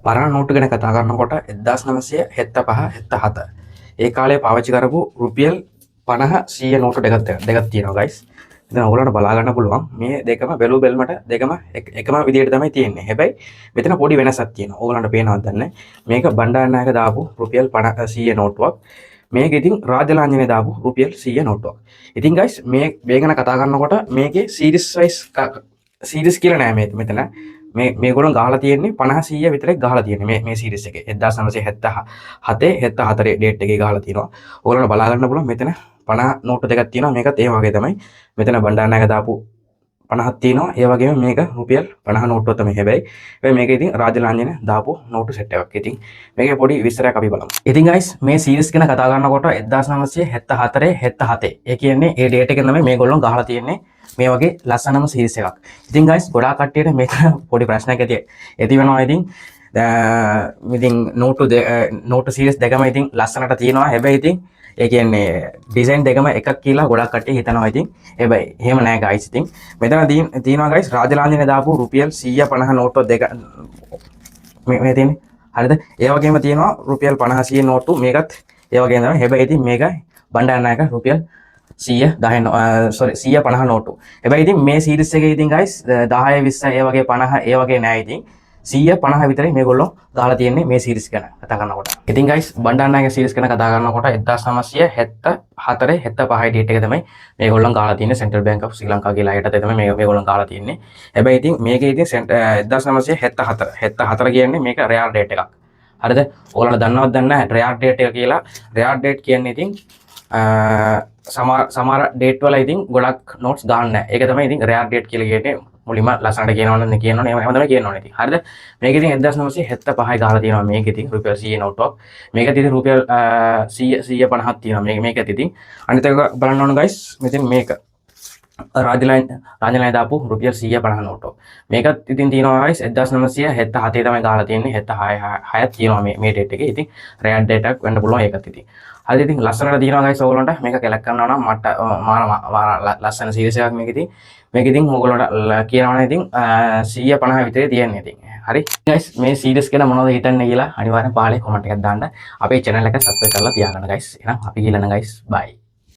පරණ නෝට්ටු ගැන කතා කරනකොට 1975 77 ඒ කාලේ පාවිච්චි කරපු රුපියල් 50 100 නෝට්ටු දෙකක් තියෙනවා guys. ඉතින් ඔයගොල්ලන්ට බලා ගන්න පුළුවන් මේ දෙකම බැලු බැලමට දෙකම එකම විදිහට තමයි තියෙන්නේ. හැබැයි මෙතන පොඩි වෙනසක් තියෙනවා. ඔයගොල්ලන්ට පේනවද දන්නේ. මේක බණ්ඩාරනායක දාපු රුපියල් 50 100 නෝට්ටුවක්. මේක ඉතින් රාජලාංජනේ දාපු රුපියල් 100 නෝට්ටුවක්. ඉතින් guys මේ ගැන කතා කරනකොට මේකේ සීරීස් වයිස් සීරීස් කියලා නෑ මෙතන. මේගොල්ලෝ ගහලා තියෙන්නේ 50 100 විතරක් ගහලා තියෙන්නේ මේ සීරීස් එකේ 1977 74 ඩේට් එකේ ගහලා තියෙනවා. ඔයගොල්ලන්ට බලා ගන්න පුළුවන් මෙතන 50 නෝට්ටු දෙකක් තියෙනවා. මේකත් ඒ වගේ තමයි. මෙතන බණ්ඩාරනායක දාපු 50ක් තියෙනවා. ඒ වගේම මේක රුපියල් 50 නෝට්ටුව තමයි. හැබැයි මේක ඉතින් රාජලාංජන දාපු නෝට්ටු සෙට් එකක්. ඉතින් මේකේ පොඩි විස්තරයක් අපි බලමු. ඉතින් guys මේ සීරීස් ගැන කතා කරනකොට 1974 77 ඒ කියන්නේ ඒ ඩේට් එකේ තමයි මේගොල්ලෝ ගහලා තියෙන්නේ. මේ වගේ ලස්සනම සීරීස් එකක්. ඉතින් guys ගොඩාක් කට්ටියට මේක පොඩි ප්‍රශ්නයක් ඇති වෙනවා. ඉතින් නෝට්ටු සීරීස් දෙකම ඉතින් ලස්සනට තියෙනවා. හැබැයි ඉතින් ඒ කියන්නේ ඩිසයින් දෙකම එකක් කියලා ගොඩක් කට්ටිය හිතනවා. ඉතින් හැබැයි එහෙම නෑ guys. ඉතින් මෙතන තියෙනවා guys රාජලාංජනේ දාපු රුපියල් 150 නෝට්ටු දෙක මේ තියෙන්නේ. හරිද? ඒ වගේම තියෙනවා රුපියල් 50 100 නෝට්ටු මේකත් ඒ වගේම තමයි. හැබැයි ඉතින් මේක බණ්ඩාරනායක රුපියල් 150 නෝට්ටු. හැබැයි ඉතින් මේ සීරීස් එකේ ඉතින් guys 10 20 ඒ වගේ 50 ඒ වගේ නෑ. ඉතින් 150 විතරයි මේගොල්ලෝ දාලා තියෙන්නේ මේ සීරීස් ගැන කතා කරනකොට. ඉතින් guys බණ්ඩාරනායක සීරීස් ගැන කතා කරනකොට 1974 75 ඩේට් එක තමයි මේගොල්ලෝ ගාලා තියෙන්නේ. සෙන්ට්‍රල් බැංක් ඔෆ් ශ්‍රී ලංකා කියලා හිටතේ තමයි මේගොල්ලෝ ගාලා තියෙන්නේ. හැබැයි ඉතින් මේකේ ඉතින් 1974 කියන්නේ මේක රෙයාර් ඩේට් එකක්. හරිද? ඔයාලා දන්නවද දන්නේ නැහැ රෙයාර් ඩේට් එක කියලා. රෙයාර් ඩේට් කියන්නේ ඉතින් සමහර ඩේට් වල ඉතින් ගොඩක් නෝට්ස් දාන්න නැහැ. ඒක තමයි ඉතින් රෙයාර් ඩේට් කියලා කියන්නේ. මුලින්ම ලස්සනට කියනවනේ එහෙම තමයි කියනවනේ ඉතින්. හරිද? මේක ඉතින් 1975 ගහලා තියෙනවා මේක ඉතින් රුපියල් 100 නෝට්ටුවක්. මේකත් ඉතින් රුපියල් 150ක් තියෙනවා මේකත් ඉතින්. අනිත් එක බලන්න ඕන guys මෙතන මේක රාජලාංජනේ දාපු රුපියල් 150 නෝට්ටුවක්. මේකත් ඉතින් තියෙනවා guys 1977 තමයි ගහලා තියෙන්නේ. 76ක් තියෙනවා මේ ඩේට් එකේ. ඉතින් රෙයාර් ඩේට් එකක් වෙන්න පුළුවන් ඒකත් ඉතින්. හරි ඉතින් ලස්සනට තියෙනවා guys ඕගොල්ලන්ට මේක කැලක් කරනවා නම් මට ලස්සන සීරීස් එකක් මේක ඉතින් ඕගොල්ලන්ට කියනවනේ ඉතින් 150 විතරේ තියෙන්නේ ඉතින්. හරි guys මේ සීරීස් ගැන මොනවද හිතන්නේ කියලා අනිවාර්යෙන් පහලේ කමෙන්ට් එකක් දාන්න. අපේ channel එක subscribe කරලා තියාගන්න guys. එහෙනම් අපි ගිහලා නම් guys bye.